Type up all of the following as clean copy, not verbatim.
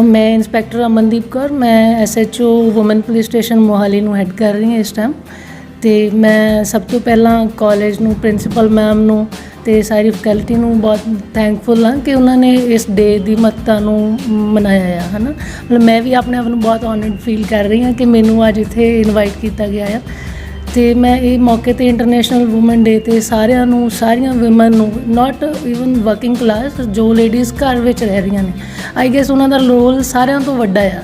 मैं इंस्पैक्टर अमनदीप कौर, मैं SHO women police station Mohali ਨੂੰ ਹੈਡ ਕਰ ਰਹੀ ਹਾਂ ਇਸ ਟਾਈਮ। ਤੇ ਮੈਂ ਸਭ ਤੋਂ ਪਹਿਲਾਂ ਕਾਲਜ ਨੂੰ, ਪ੍ਰਿੰਸੀਪਲ ਮੈਮ ਨੂੰ ਤੇ ਸਾਰੀ ਫੈਕਲਟੀ ਨੂੰ ਬਹੁਤ ਥੈਂਕਫੁਲ ਹਾਂ ਕਿ ਉਹਨਾਂ ਨੇ ਇਸ ਡੇ ਦੀ ਮਹੱਤਤਾ ਨੂੰ ਮਨਾਇਆ ਆ, ਹੈ ਨਾ। ਮਤਲਬ ਮੈਂ ਵੀ ਆਪਣੇ ਆਪ ਨੂੰ ਬਹੁਤ ਔਨਰਡ ਫੀਲ ਕਰ ਰਹੀ ਹਾਂ ਕਿ ਮੈਨੂੰ ਅੱਜ ਇੱਥੇ ਇਨਵਾਈਟ ਕੀਤਾ ਗਿਆ ਆ। ਅਤੇ ਮੈਂ ਇਹ ਮੌਕੇ 'ਤੇ ਇੰਟਰਨੈਸ਼ਨਲ ਵੂਮਨ ਡੇ 'ਤੇ ਸਾਰਿਆਂ ਨੂੰ, ਸਾਰੀਆਂ ਵੂਮਨ ਨੂੰ, ਨਾਟ ਈਵਨ ਵਰਕਿੰਗ ਕਲਾਸ, ਜੋ ਲੇਡੀਜ਼ ਘਰ ਵਿੱਚ ਰਹਿ ਰਹੀਆਂ ਨੇ, ਆਈ ਗੈਸ ਉਹਨਾਂ ਦਾ ਰੋਲ ਸਾਰਿਆਂ ਤੋਂ ਵੱਡਾ ਆ।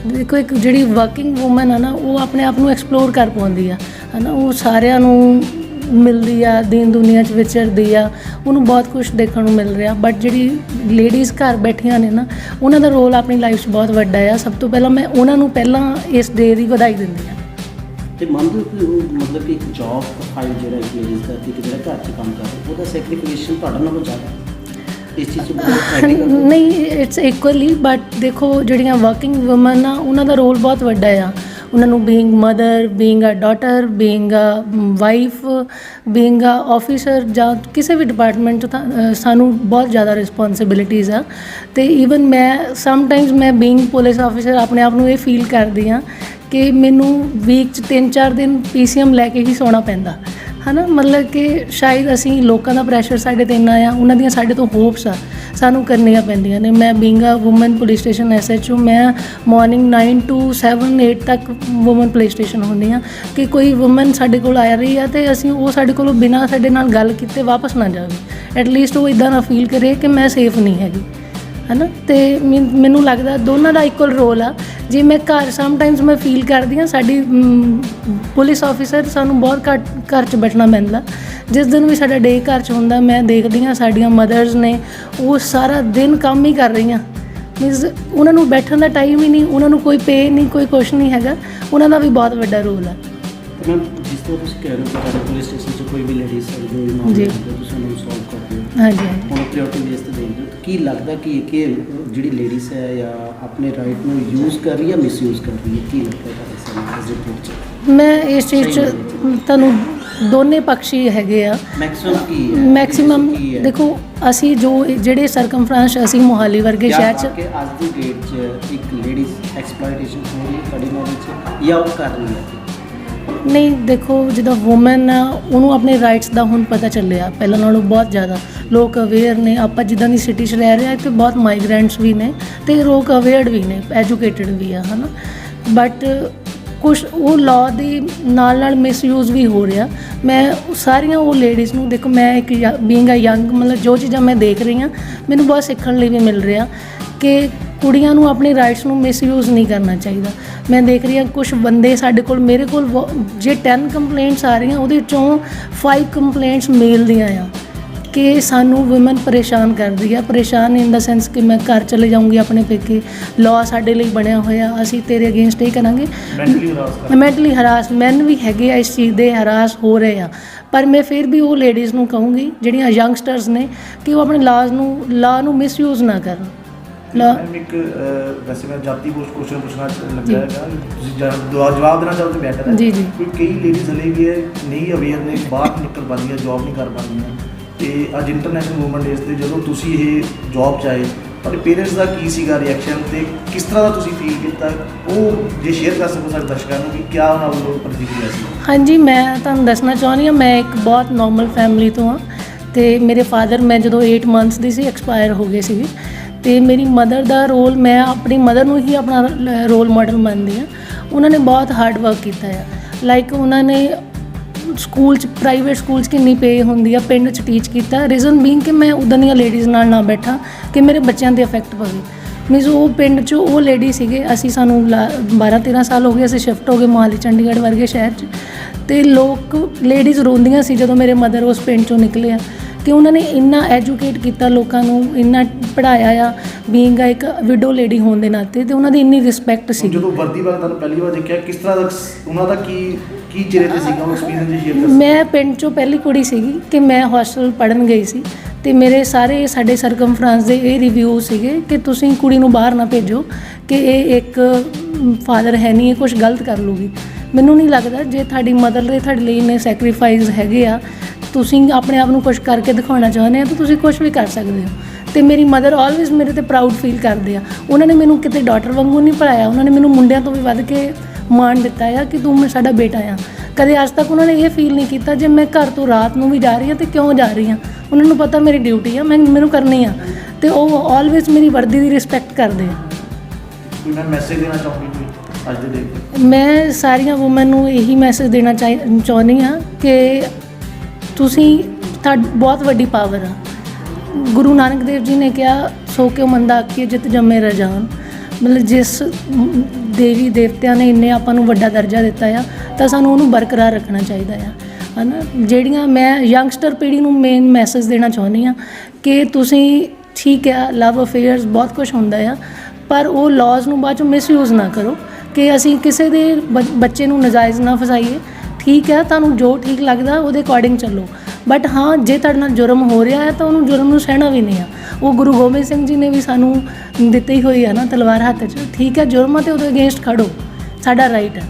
ਦੇਖੋ, ਇੱਕ ਜਿਹੜੀ ਵਰਕਿੰਗ ਵੂਮਨ ਆ ਨਾ, ਉਹ ਆਪਣੇ ਆਪ ਨੂੰ ਐਕਸਪਲੋਰ ਕਰ ਪਾਉਂਦੀ ਆ, ਹੈ ਨਾ। ਉਹ ਸਾਰਿਆਂ ਨੂੰ ਮਿਲਦੀ ਆ, ਦੀਨ ਦੁਨੀਆ 'ਚ ਵਿਚਰਦੀ ਆ, ਉਹਨੂੰ ਬਹੁਤ ਕੁਛ ਦੇਖਣ ਨੂੰ ਮਿਲ ਰਿਹਾ। ਬਟ ਜਿਹੜੀ ਲੇਡੀਜ਼ ਘਰ ਬੈਠੀਆਂ ਨੇ ਨਾ, ਉਹਨਾਂ ਦਾ ਰੋਲ ਆਪਣੀ ਲਾਈਫ 'ਚ ਬਹੁਤ ਵੱਡਾ ਆ। ਸਭ ਤੋਂ ਪਹਿਲਾਂ ਮੈਂ ਉਹਨਾਂ ਨੂੰ ਪਹਿਲਾਂ ਇਸ ਡੇ ਦੀ ਵਧਾਈ ਦਿੰਦੀ ਹਾਂ। ਅਤੇ ਮੰਨਦੇ ਹੋ ਕਿ ਮਤਲਬ ਕਿ ਇੱਕ ਜੋਬ ਪ੍ਰੋਫਾਈਲ ਜਿਹੜਾ ਇੱਕ ਲੇਡੀਜ਼ ਦਾ, ਇੱਕ ਜਿਹੜਾ ਘਰ 'ਚ ਕੰਮ ਕਰ ਰਿਹਾ, ਉਹਦਾ ਸੈਕਰੀਫਿਕੇਸ਼ਨ ਤੁਹਾਡੇ ਨਾਲੋਂ ਜ਼ਿਆਦਾ ਇਸ ਚੀਜ਼ 'ਚ? ਨਹੀਂ, ਇਟਸ ਇਕੁਅਲੀ। ਬਟ ਦੇਖੋ, ਜਿਹੜੀਆਂ ਵਰਕਿੰਗ ਵੂਮਨ ਆ, ਉਹਨਾਂ ਦਾ ਰੋਲ ਬਹੁਤ ਵੱਡਾ ਆ। ਉਹਨਾਂ ਨੂੰ being mother, being a daughter, being a wife, being a officer, ਜਾਂ ਕਿਸੇ ਵੀ ਡਿਪਾਰਟਮੈਂਟ 'ਚ ਤਾਂ ਸਾਨੂੰ ਬਹੁਤ ਜ਼ਿਆਦਾ ਰਿਸਪੋਂਸੀਬਿਲਿਟੀਜ਼ ਆ। ਅਤੇ ਈਵਨ ਮੈਂ ਸਮਟਾਈਮਸ ਮੈਂ ਬੀਇੰਗ ਪੁਲਿਸ ਆਫਿਸਰ ਆਪਣੇ ਆਪ ਨੂੰ ਇਹ ਫੀਲ ਕਰਦੀ ਹਾਂ ਕਿ ਮੈਨੂੰ ਵੀਕ 'ਚ 3-4 ਦਿਨ PCM ਲੈ ਕੇ ਹੀ ਸੌਣਾ ਪੈਂਦਾ, ਹੈ ਨਾ। ਮਤਲਬ ਕਿ ਸ਼ਾਇਦ ਅਸੀਂ, ਲੋਕਾਂ ਦਾ ਪ੍ਰੈਸ਼ਰ ਸਾਡੇ 'ਤੇ ਇੰਨਾ ਆ, ਉਹਨਾਂ ਦੀਆਂ ਸਾਡੇ ਤੋਂ ਹੋਪਸ ਆ, ਸਾਨੂੰ ਕਰਨੀਆਂ ਪੈਂਦੀਆਂ ਨੇ। ਮੈਂ being a woman police station SHO, ਮੈਂ ਮੋਰਨਿੰਗ 9 to 7, 8 ਤੱਕ ਵੂਮਨ ਪੁਲਿਸ ਸਟੇਸ਼ਨ ਹੁੰਦੀ ਹਾਂ ਕਿ ਕੋਈ ਵੂਮਨ ਸਾਡੇ ਕੋਲ ਆ ਰਹੀ ਆ ਅਤੇ ਅਸੀਂ, ਉਹ ਸਾਡੇ ਕੋਲੋਂ ਬਿਨਾਂ ਸਾਡੇ ਨਾਲ ਗੱਲ ਕੀਤੇ ਵਾਪਸ ਨਾ ਜਾਵੇ। ਐਟਲੀਸਟ ਉਹ ਇੱਦਾਂ ਨਾ ਫੀਲ ਕਰੇ ਕਿ ਮੈਂ ਸੇਫ ਨਹੀਂ ਹੈਗੀ, ਹੈ ਨਾ। ਅਤੇ ਮੈਨੂੰ ਲੱਗਦਾ ਦੋਨਾਂ ਦਾ ਇਕੁਅਲ ਰੋਲ ਆ। ਜੇ ਮੈਂ ਘਰ ਸਮਟਾਈਮਸ ਮੈਂ ਫੀਲ ਕਰਦੀ ਹਾਂ, ਸਾਡੀ ਪੁਲਿਸ ਆਫਿਸਰ, ਸਾਨੂੰ ਬਹੁਤ ਘੱਟ ਘਰ 'ਚ ਬੈਠਣਾ ਪੈਂਦਾ। ਜਿਸ ਦਿਨ ਵੀ ਸਾਡਾ ਡੇ ਘਰ 'ਚ ਹੁੰਦਾ, ਮੈਂ ਦੇਖਦੀ ਹਾਂ ਸਾਡੀਆਂ ਮਦਰਸ ਨੇ, ਉਹ ਸਾਰਾ ਦਿਨ ਕੰਮ ਹੀ ਕਰ ਰਹੀਆਂ। ਮੀਨਸ ਉਹਨਾਂ ਨੂੰ ਬੈਠਣ ਦਾ ਟਾਈਮ ਹੀ ਨਹੀਂ, ਉਹਨਾਂ ਨੂੰ ਕੋਈ ਪੇ ਨਹੀਂ, ਕੋਈ ਕੁਛ ਨਹੀਂ ਹੈਗਾ। ਉਹਨਾਂ ਦਾ ਵੀ ਬਹੁਤ ਵੱਡਾ ਰੋਲ ਆ। ਮੈਮ, ਜਿਸ ਤਰ੍ਹਾਂ ਤੁਸੀਂ ਕਹਿ ਰਹੇ ਹੋ ਕਿ ਤੁਹਾਡੇ ਪੁਲਿਸ ਸਟੇਸ਼ਨ 'ਚ ਕੋਈ ਵੀ ਲੇਡੀਜ਼ ਜੋ ਵੀ ਮਾਮਲਾ ਹੁੰਦਾ, ਤੁਸੀਂ ਉਹਨੂੰ ਸੋਲਵ ਕਰਦੇ ਹੋ। ਹਾਂਜੀ। ਹੁਣ ਪ੍ਰਾਇਓਰਟੀ ਬੇਸ 'ਤੇ ਦੇਖਦੇ ਹੋ, ਕੀ ਲੱਗਦਾ ਕਿ ਜਿਹੜੀ ਲੇਡੀਜ਼ ਹੈ ਜਾਂ ਆਪਣੇ ਰਾਈਟ ਨੂੰ ਯੂਜ਼ ਕਰ ਰਹੀ ਹੈ, ਮਿਸਯੂਜ਼ ਕਰ ਰਹੀ ਹੈ? ਕੀ ਲੱਗਦਾ ਤੁਹਾਡੇ ਸਾਹਮਣੇ 'ਚ? ਮੈਂ ਇਸ ਚੀਜ਼ 'ਚ ਤੁਹਾਨੂੰ ਦੋਨੇ ਪਕਸ਼ ਹੀ ਹੈਗੇ ਆ। ਮੈਕਸਿਮਮ ਕੀ ਹੈ? ਮੈਕਸਿਮਮ ਦੇਖੋ, ਅਸੀਂ ਜਿਹੜੇ ਸਰਕਮਫਰੈਂਸ, ਅਸੀਂ ਮੋਹਾਲੀ ਵਰਗੇ ਸ਼ਹਿਰ 'ਚ ਅੱਜ ਦੀ ਡੇਟ 'ਚ ਇੱਕ ਲੇਡੀਜ਼ ਐਕਸਪਲੋਇਟੇਸ਼ਨ ਹੋ ਰਹੀ ਹੈ ਤੁਹਾਡੀ ਨੌਲੇਜ 'ਚ, ਜਾਂ ਉਹ ਕਰ ਰਹੀ ਹੈ? ਨਹੀਂ, ਦੇਖੋ, ਜਿੱਦਾਂ ਵੂਮਨ ਆ, ਉਹਨੂੰ ਆਪਣੇ ਰਾਈਟਸ ਦਾ ਹੁਣ ਪਤਾ ਚੱਲਿਆ, ਪਹਿਲਾਂ ਨਾਲੋਂ ਬਹੁਤ ਜ਼ਿਆਦਾ ਲੋਕ ਅਵੇਅਰ ਨੇ। ਆਪਾਂ ਜਿੱਦਾਂ ਦੀ ਸਿਟੀ 'ਚ ਰਹਿ ਰਹੇ ਹਾਂ, ਇੱਥੇ ਬਹੁਤ ਮਾਈਗਰੈਂਟਸ ਵੀ ਨੇ ਅਤੇ ਲੋਕ ਅਵੇਅਰਡ ਵੀ ਨੇ, ਐਜੂਕੇਟਡ ਵੀ ਆ, ਹੈ ਨਾ। ਬਟ ਕੁਛ ਉਹ ਲਾਅ ਦੀ ਨਾਲ ਮਿਸਯੂਜ਼ ਵੀ ਹੋ ਰਿਹਾ। ਮੈਂ ਸਾਰੀਆਂ ਉਹ ਲੇਡੀਜ਼ ਨੂੰ, ਦੇਖੋ, ਮੈਂ ਇੱਕ ਬੀਇੰਗ ਅ ਯੰਗ, ਮਤਲਬ ਜੋ ਚੀਜ਼ਾਂ ਮੈਂ ਦੇਖ ਰਹੀ ਹਾਂ, ਮੈਨੂੰ ਬਹੁਤ ਸਿੱਖਣ ਲਈ ਵੀ ਮਿਲ ਰਿਹਾ ਕਿ ਕੁੜੀਆਂ ਨੂੰ ਆਪਣੇ ਰਾਈਟਸ ਨੂੰ ਮਿਸਯੂਜ਼ ਨਹੀਂ ਕਰਨਾ ਚਾਹੀਦਾ। ਮੈਂ ਦੇਖ ਰਹੀ ਹਾਂ ਕੁਛ ਬੰਦੇ ਸਾਡੇ ਕੋਲ, ਮੇਰੇ ਕੋਲ ਜੇ 10 ਕੰਪਲੇਂਟਸ ਆ ਰਹੀਆਂ, ਉਹਦੇ 'ਚੋਂ 5 ਕੰਪਲੇਂਟਸ ਮੇਲ ਦੀਆਂ ਆ ਕਿ ਸਾਨੂੰ ਵੂਮਨ ਪਰੇਸ਼ਾਨ ਕਰਦੀ ਆ। ਪਰੇਸ਼ਾਨ ਇਨ ਦਾ ਸੈਂਸ ਕਿ ਮੈਂ ਘਰ ਚਲੇ ਜਾਊਂਗੀ ਆਪਣੇ ਪੇਕੇ, ਲਾਅ ਸਾਡੇ ਲਈ ਬਣਿਆ ਹੋਇਆ, ਅਸੀਂ ਤੇਰੇ ਅਗੇਂਸਟ ਇਹ ਕਰਾਂਗੇ। ਮੈਂਟਲੀ ਹਰਾਸ ਮੈਨ ਵੀ ਹੈਗੇ ਆ, ਇਸ ਚੀਜ਼ ਦੇ ਹਰਾਸ ਹੋ ਰਹੇ ਆ। ਪਰ ਮੈਂ ਫਿਰ ਵੀ ਉਹ ਲੇਡੀਜ਼ ਨੂੰ ਕਹੂੰਗੀ ਜਿਹੜੀਆਂ ਯੰਗਸਟਰਸ ਨੇ ਕਿ ਉਹ ਆਪਣੇ ਲਾਅ ਨੂੰ ਮਿਸਯੂਜ਼ ਨਾ ਕਰਨ। ਇੱਕ ਵੈਸੇ ਮੈਂ ਜਾਤੀ ਕੁਐਸਚਨ ਪੁੱਛਣਾ ਲੱਗਾ ਹੈਗਾ, ਤੁਸੀਂ ਜਵਾਬ ਦੇਣਾ ਚਾਹੋ ਤਾਂ ਬੈਟਰ ਹੈ। ਜੀ। ਕੋਈ ਕਈ ਲੇਡੀਜ਼ ਹਲੇ ਵੀ ਹੈ ਨਹੀਂ ਅਵੇਅਰ ਨੇ, ਬਾਹਰ ਨਿਕਲ ਪਾਉਂਦੀਆਂ, ਜੋਬ ਨਹੀਂ ਕਰ ਪਾਉਂਦੀਆਂ। ਅਤੇ ਅੱਜ ਇੰਟਰਨੈਸ਼ਨਲ ਵੂਮਨ ਡੇਜ਼ 'ਤੇ ਜਦੋਂ ਤੁਸੀਂ ਇਹ ਜੋਬ 'ਚ ਆਏ, ਤੁਹਾਡੇ ਪੇਰੈਂਟਸ ਦਾ ਕੀ ਸੀਗਾ ਰਿਐਕਸ਼ਨ ਅਤੇ ਕਿਸ ਤਰ੍ਹਾਂ ਦਾ ਤੁਸੀਂ ਫੀਲ ਕੀਤਾ, ਉਹ ਜੇ ਸ਼ੇਅਰ ਕਰ ਸਕੋ ਸਾਡੇ ਦਰਸ਼ਕਾਂ ਨੂੰ ਕਿ ਕਿਆ ਉਹਨਾਂ ਵੱਲੋਂ ਪ੍ਰਤੀਕਿਰਿਆ ਸੀ? ਹਾਂਜੀ, ਮੈਂ ਤੁਹਾਨੂੰ ਦੱਸਣਾ ਚਾਹੁੰਦੀ ਹਾਂ, ਮੈਂ ਇੱਕ ਬਹੁਤ ਨੋਰਮਲ ਫੈਮਿਲੀ ਤੋਂ ਹਾਂ ਅਤੇ ਮੇਰੇ ਫਾਦਰ, ਮੈਂ ਜਦੋਂ 8 ਮੰਥਸ ਦੀ ਸੀ, ਐਕਸਪਾਇਰ ਹੋ ਗਏ ਸੀਗੇ। ਅਤੇ ਮੇਰੀ ਮਦਰ ਦਾ ਰੋਲ, ਮੈਂ ਆਪਣੀ ਮਦਰ ਨੂੰ ਹੀ ਆਪਣਾ ਰੋਲ ਮਾਡਲ ਮੰਨਦੀ ਹਾਂ। ਉਹਨਾਂ ਨੇ ਬਹੁਤ ਹਾਰਡ ਵਰਕ ਕੀਤਾ ਆ। ਲਾਈਕ ਉਹਨਾਂ ਨੇ ਸਕੂਲ 'ਚ, ਪ੍ਰਾਈਵੇਟ ਸਕੂਲ 'ਚ ਕਿੰਨੀ ਪੇ ਹੁੰਦੀ ਆ, ਪਿੰਡ 'ਚ ਟੀਚ ਕੀਤਾ। ਰੀਜ਼ਨ ਬੀਇੰਗ ਕਿ ਮੈਂ ਉੱਦਾਂ ਦੀਆਂ ਲੇਡੀਜ਼ ਨਾਲ ਨਾ ਬੈਠਾਂ ਕਿ ਮੇਰੇ ਬੱਚਿਆਂ 'ਤੇ ਇਫੈਕਟ ਪਵੇ। ਮੀਨਸ ਉਹ ਪਿੰਡ 'ਚ ਉਹ ਲੇਡੀ ਸੀਗੇ, ਸਾਨੂੰ 12-13 ਸਾਲ ਹੋ ਗਏ, ਅਸੀਂ ਸ਼ਿਫਟ ਹੋ ਗਏ ਮੋਹਾਲੀ, ਚੰਡੀਗੜ੍ਹ ਵਰਗੇ ਸ਼ਹਿਰ 'ਚ। ਅਤੇ ਲੋਕ ਲੇਡੀਜ਼ ਰੋਂਦੀਆਂ ਸੀ ਜਦੋਂ ਮੇਰੇ ਮਦਰ ਉਸ ਪਿੰਡ 'ਚੋਂ ਨਿਕਲੇ ਆ ਕਿ ਉਹਨਾਂ ਨੇ ਇੰਨਾ ਐਜੂਕੇਟ ਕੀਤਾ ਲੋਕਾਂ ਨੂੰ, ਇੰਨਾ ਪੜ੍ਹਾਇਆ ਆ, ਬੀਇੰਗ ਇੱਕ ਵਿਡੋ ਲੇਡੀ ਹੋਣ ਦੇ ਨਾਤੇ, ਅਤੇ ਉਹਨਾਂ ਦੀ ਇੰਨੀ ਰਿਸਪੈਕਟ ਸੀ। ਜਦੋਂ ਵਰਦੀ ਵਾਲਾ ਤੁਹਾਨੂੰ ਪਹਿਲੀ ਵਾਰ ਦੇਖਿਆ, ਕਿਸ ਤਰ੍ਹਾਂ ਦਾ ਉਹਨਾਂ ਦਾ ਕੀ ਚਿਹਰੇ 'ਤੇ ਸੀਗਾ ਉਹ ਐਕਸਪੀਰੀਅੰਸ ਜੀ ਸ਼ੇਅਰ ਕਰ? ਮੈਂ ਪਿੰਡ 'ਚੋਂ ਪਹਿਲੀ ਕੁੜੀ ਸੀਗੀ ਕਿ ਮੈਂ ਹੋਸਟਲ ਪੜ੍ਹਨ ਗਈ ਸੀ, ਅਤੇ ਮੇਰੇ ਸਾਡੇ ਸਰਕਮਫਰੈਂਸ ਦੇ ਇਹ ਰਿਵਿਊ ਸੀਗੇ ਕਿ ਤੁਸੀਂ ਕੁੜੀ ਨੂੰ ਬਾਹਰ ਨਾ ਭੇਜੋ ਕਿ ਇਹ ਇੱਕ ਫਾਦਰ ਹੈ ਨਹੀਂ, ਇਹ ਕੁਛ ਗਲਤ ਕਰ ਲੂਗੀ। ਮੈਨੂੰ ਨਹੀਂ ਲੱਗਦਾ, ਜੇ ਤੁਹਾਡੀ ਮਦਰ ਦੇ ਤੁਹਾਡੇ ਲਈ ਇੰਨੇ ਸੈਕਰੀਫਾਈਸ ਹੈਗੇ ਆ, ਤੁਸੀਂ ਆਪਣੇ ਆਪ ਨੂੰ ਕੁਛ ਕਰਕੇ ਦਿਖਾਉਣਾ ਚਾਹੁੰਦੇ ਆ, ਤਾਂ ਤੁਸੀਂ ਕੁਛ ਵੀ ਕਰ ਸਕਦੇ ਹੋ। ਤੇ ਮੇਰੀ ਮਦਰ ਆਲਵੇਜ਼ ਮੇਰੇ ਤੇ ਪ੍ਰਾਊਡ ਫੀਲ ਕਰਦੇ ਆ। ਉਹਨਾਂ ਨੇ ਮੈਨੂੰ ਕਿਤੇ ਡਾਟਰ ਵਾਂਗੂ ਨਹੀਂ ਪੜਾਇਆ, ਉਹਨਾਂ ਨੇ ਮੈਨੂੰ ਮੁੰਡਿਆਂ ਤੋਂ ਵੀ ਵੱਧ ਕੇ ਮਾਣ ਦਿੱਤਾ ਆ ਕਿ ਤੂੰ ਸਾਡਾ ਬੇਟਾ ਆ। ਕਦੇ ਅੱਜ ਤੱਕ ਉਹਨਾਂ ਨੇ ਇਹ ਫੀਲ ਨਹੀਂ ਕੀਤਾ ਜੇ ਮੈਂ ਘਰ ਤੋਂ ਰਾਤ ਨੂੰ ਵੀ ਜਾ ਰਹੀ ਹਾਂ ਤੇ ਕਿਉਂ ਜਾ ਰਹੀ ਹਾਂ। ਉਹਨਾਂ ਨੂੰ ਪਤਾ ਮੇਰੀ ਡਿਊਟੀ ਆ, ਮੈਨੂੰ ਕਰਨੀ ਆ, ਤੇ ਉਹ ਆਲਵੇਜ਼ ਮੇਰੀ ਵਰਦੀ ਦੀ ਰਿਸਪੈਕਟ ਕਰਦੇ ਆ। ਕੋਈ ਮੈਂ ਮੈਸੇਜ ਦੇਣਾ ਚਾਹੁੰਦੀ ਕੋਈ ਅੱਜ ਦੇ ਦਿਨ ਤੇ? ਮੈਂ ਸਾਰੀਆਂ ਵੂਮਨ ਨੂੰ ਇਹੀ ਮੈਸੇਜ ਦੇਣਾ ਚਾਹੁੰਦੀ ਹਾਂ ਕਿ ਤੁਸੀਂ ਬਹੁਤ ਵੱਡੀ ਪਾਵਰ ਆ। ਗੁਰੂ ਨਾਨਕ ਦੇਵ ਜੀ ਨੇ ਕਿਹਾ ਸੋ ਕਿਉ ਮੰਦਾ ਆਖੀਏ ਜਿਤ ਜੰਮੇ ਰਜਾਨ, ਮਤਲਬ ਜਿਸ ਦੇਵੀ ਦੇਵਤਿਆਂ ਨੇ ਇੰਨੇ ਆਪਾਂ ਨੂੰ ਵੱਡਾ ਦਰਜਾ ਦਿੱਤਾ ਆ ਤਾਂ ਸਾਨੂੰ ਉਹਨੂੰ ਬਰਕਰਾਰ ਰੱਖਣਾ ਚਾਹੀਦਾ ਆ, ਹੈ ਨਾ। ਜਿਹੜੀਆਂ ਮੈਂ ਯੰਗਸਟਰ ਪੀੜ੍ਹੀ ਨੂੰ ਮੇਨ ਮੈਸੇਜ ਦੇਣਾ ਚਾਹੁੰਦੀ ਹਾਂ ਕਿ ਤੁਸੀਂ ਠੀਕ ਆ, ਲਵ ਅਫੇਅਰਸ ਬਹੁਤ ਕੁਝ ਹੁੰਦਾ ਆ, ਪਰ ਉਹ ਲਾਜ਼ ਨੂੰ ਬਾਅਦ 'ਚੋਂ ਮਿਸਯੂਜ਼ ਨਾ ਕਰੋ ਕਿ ਅਸੀਂ ਕਿਸੇ ਦੇ ਬੱਚੇ ਨੂੰ ਨਜਾਇਜ਼ ਨਾ ਫਸਾਈਏ। ਠੀਕ ਹੈ, ਤੁਹਾਨੂੰ ਜੋ ਠੀਕ ਲੱਗਦਾ ਉਹਦੇ ਅਕੋਰਡਿੰਗ ਚੱਲੋ, ਬਟ ਹਾਂ ਜੇ ਤੁਹਾਡੇ ਨਾਲ ਜੁਰਮ ਹੋ ਰਿਹਾ ਹੈ ਤਾਂ ਉਹਨੂੰ ਜੁਰਮ ਨੂੰ ਸਹਿਣਾ ਵੀ ਨਹੀਂ ਆ। ਉਹ ਗੁਰੂ ਗੋਬਿੰਦ ਸਿੰਘ ਜੀ ਨੇ ਵੀ ਸਾਨੂੰ ਦਿੱਤੀ ਹੋਈ ਆ ਨਾ ਤਲਵਾਰ ਹੱਥ 'ਚ। ਠੀਕ ਹੈ, ਜੁਰਮ ਆ ਤੇ ਉਹਦੇ ਅਗੇਂਸਟ ਖੜੋ, ਸਾਡਾ ਰਾਈਟ ਹੈ।